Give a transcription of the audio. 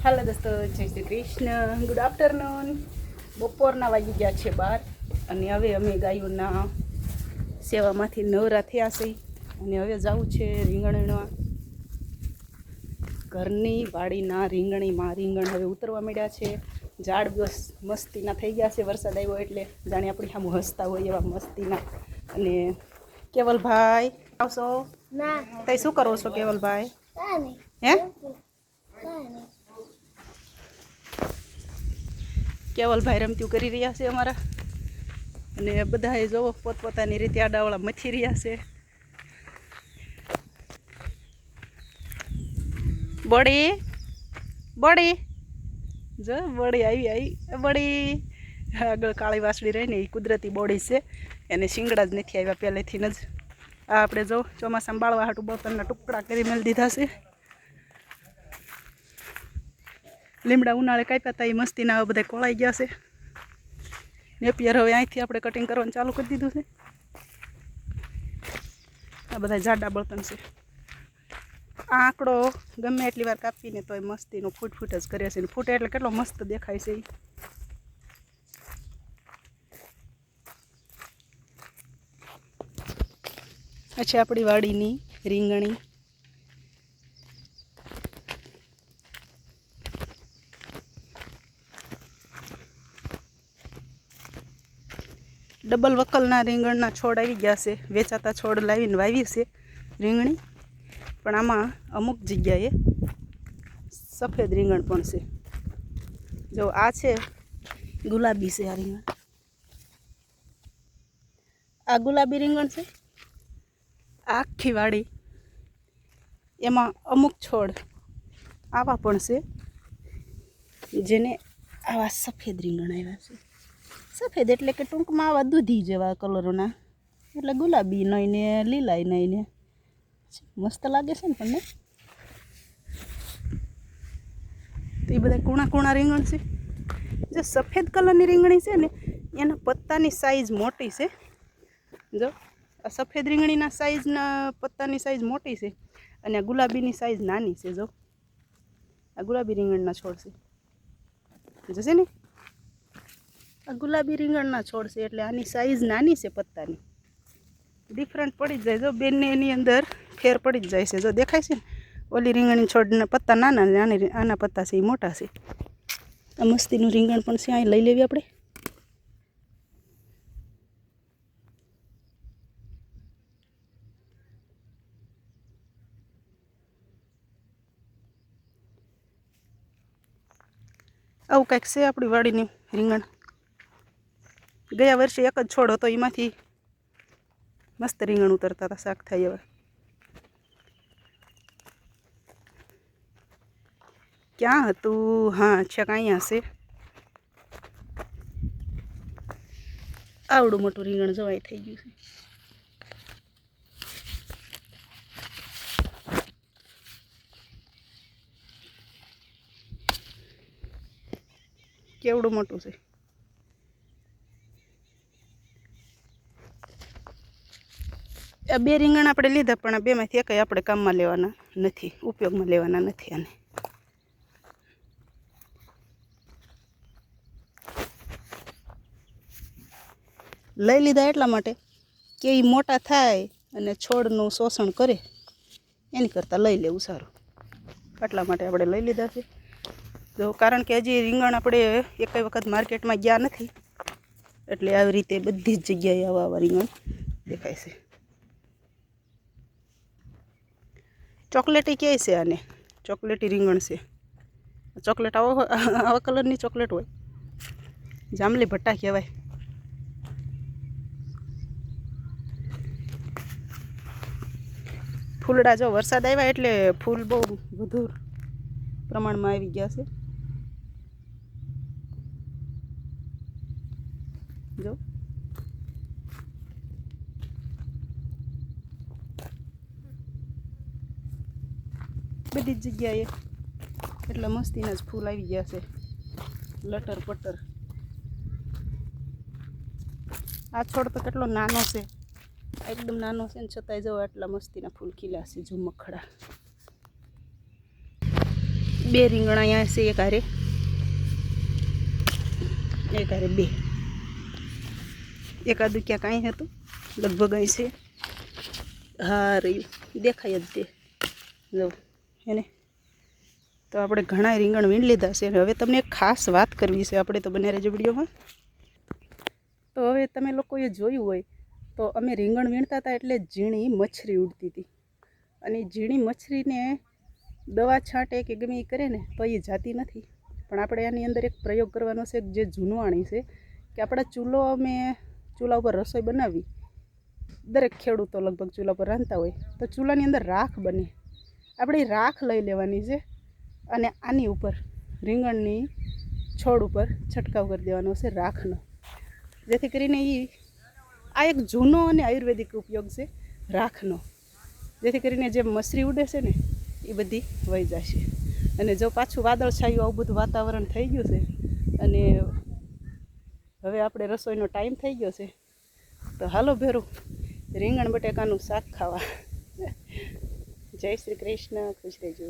હાલો દોસ્તો, જય Shri Krishna, good afternoon. બપોરના વાગી ગયા છે 12 અને હવે અમે ગાયોના સેવામાંથી નવરા થયા છે અને હવે જવું છે રીંગણના ઘરની વાડીના રીંગણીમાં. રીંગણ હવે ઉતરવા મળ્યા છે. ઝાડ બસ મસ્તીના થઈ ગયા છે. વરસાદ આવ્યો એટલે જાણે આપણી સામે હસતા હોય એવા મસ્તીના. અને કેવલભાઈ આવશો? તઈ શું કરો છો કેવલભાઈ? હે કેવલભાઈ રમતું કરી રહ્યા છે અમારા. અને બધાએ જોવો પોતપોતાની રીતે આડાવાળા મથી રહ્યા છે. બળી બળી જો બળી આવી બળી. આગળ કાળી વાસળી રહી ને એ કુદરતી બોડી છે, એને શિંગડા જ નથી આવ્યા પહેલેથી જ. આ આપણે જો ચોમાસામાં બાળવા હાટું બળતણના ટુકડા કરી મેળ દીધા છે. લીમડા ઉનાળે કાપ્યા હતા એ મસ્તીના હવે બધા કોળાઈ ગયા છે. નેપિયર હવે અહીંથી આપણે કટિંગ કરવાનું ચાલુ કરી દીધું છે. આ બધા જાડા બળતણ છે. આ આંકડો ગમે એટલી વાર કાપીને તો એ મસ્તીનો ફૂટ જ કરે છે. ફૂટે એટલે કેટલો મસ્ત દેખાય છે. આ છે આપણી વાડીની રીંગણી. ડબલ વકલના રીંગણના છોડ આવી ગયા છે. વેચાતા છોડ લાવીને વાવી છે રીંગણી. પણ આમાં અમુક જગ્યાએ સફેદ રીંગણ પણ છે. જો આ છે ગુલાબી છે. આ રીંગણ, આ ગુલાબી રીંગણ છે. આખી વાડી એમાં અમુક છોડ આવા પણ છે જેને આવા સફેદ રીંગણ આવ્યા છે. સફેદ એટલે કે ટૂંકમાં આવા દૂધી જેવા કલરોના, એટલે ગુલાબી નહીં ને લીલાય નહીં ને. મસ્ત લાગે છે ને તમને. તો એ બધા કૂણા કૂણા રીંગણ છે. જે સફેદ કલરની રીંગણી છે ને એના પત્તાની સાઈઝ મોટી છે. જો આ સફેદ રીંગણીના સાઈઝના પત્તાની સાઈઝ મોટી છે અને આ ગુલાબીની સાઈઝ નાની છે. જો આ ગુલાબી રીંગણના છોડ છે, જશે ને આ ગુલાબી રીંગણના છોડ છે એટલે આની સાઈઝ નાની છે. પત્તાની ડિફરન્ટ પડી જ જાય. જો બેનને એની અંદર ફેર પડી જ જાય છે. જો દેખાય છે ને, ઓલી રીંગણી છોડના પત્તા નાના ને આના પત્તા છે એ મોટા છે. આ મસ્તીનું રીંગણ પણ છે. અહીં લઈ લેવી આપણે. આવું કંઈક છે આપણી વાડીની રીંગણ. ગયા વર્ષે એક જ છોડ હતો, એમાંથી મસ્ત રીંગણ ઉતરતા હતા. શાક થાય એવા. ક્યાં હતું? હા, છેક અહીંયા છે. આવડું મોટું રીંગણ જવાય થઈ ગયું છે. કેવડું મોટું છે. આ બે રીંગણ આપણે લીધા પણ આ બેમાંથી એકય આપણે કામમાં લેવાના નથી, ઉપયોગમાં લેવાના નથી. આને લઈ લીધા એટલા માટે કે એ મોટા થાય અને છોડનું શોષણ કરે, એની કરતાં લઈ લેવું સારું. એટલા માટે આપણે લઈ લીધા છે. જો કારણ કે હજી રીંગણ આપણે એકેય વખત માર્કેટમાં ગયા નથી એટલે આવી રીતે બધી જ જગ્યાએ આવા આવા રીંગણ દેખાય છે. ચોકલેટી કહે છે આને, ચોકલેટી રીંગણ છે. ચોકલેટ આવા કલરની ચોકલેટ હોય, જાંબલી ભટ્ટા કહેવાય. ફૂલડા જો વરસાદ આવ્યા એટલે ફૂલ બહુ વધુ પ્રમાણમાં આવી ગયા છે. જો બધી જ જગ્યાએ એટલા મસ્તીના જ ફૂલ આવી ગયા છે. લટર પટર. આ છોડ તો કેટલો નાનો છે, એકદમ નાનો છે ને છતાંય જો આટલા મસ્તીના ફૂલ ખીલ્યા છે. ઝુમખડા બે રીંગણ અહીંયા છે, એક હારે બે, એકાદું ક્યાંક અહીં હતું લગભગ અહીં છે. હા રહ્યું દેખાય જ તે જો એને. તો આપણે ઘણા રીંગણ વીણ લીધા છે. હવે તમને એક ખાસ વાત કરવી છે આપણે, તો બને રહેજો વિડીયોમાં. તો હવે તમે લોકોએ જોયું હોય તો અમે રીંગણ વીણતા હતા એટલે ઝીણી મચ્છરી ઉડતી હતી, અને ઝીણી મચ્છરીને દવા છાંટે કે ગમે એ કરે ને તો એ જાતી નથી. પણ આપણે આની અંદર એક પ્રયોગ કરવાનો છે જે જૂનવાણી છે કે આપણા ચૂલા ઉપર રસોઈ બનાવી, દરેક ખેડૂતો લગભગ ચૂલા પર રાંધતા હોય તો ચૂલાની અંદર રાખ બને. આપણે રાખ લઈ લેવાની છે અને આની ઉપર રીંગણની છોડ ઉપર છંટકાવ કરી દેવાનો છે રાખનો, જેથી કરીને આ એક જૂનો અને આયુર્વેદિક ઉપયોગ છે રાખનો, જેથી કરીને જે મસરી ઉડે છે ને એ બધી વહી જશે. અને જો પાછું વાદળછાયું આવું બધું વાતાવરણ થઈ ગયું છે અને હવે આપણે રસોઈનો ટાઈમ થઈ ગયો છે, તો હાલો ભેરું રીંગણ બટેકાનું શાક ખાવા. જય શ્રી કૃષ્ણ, ખુશ રહેજો.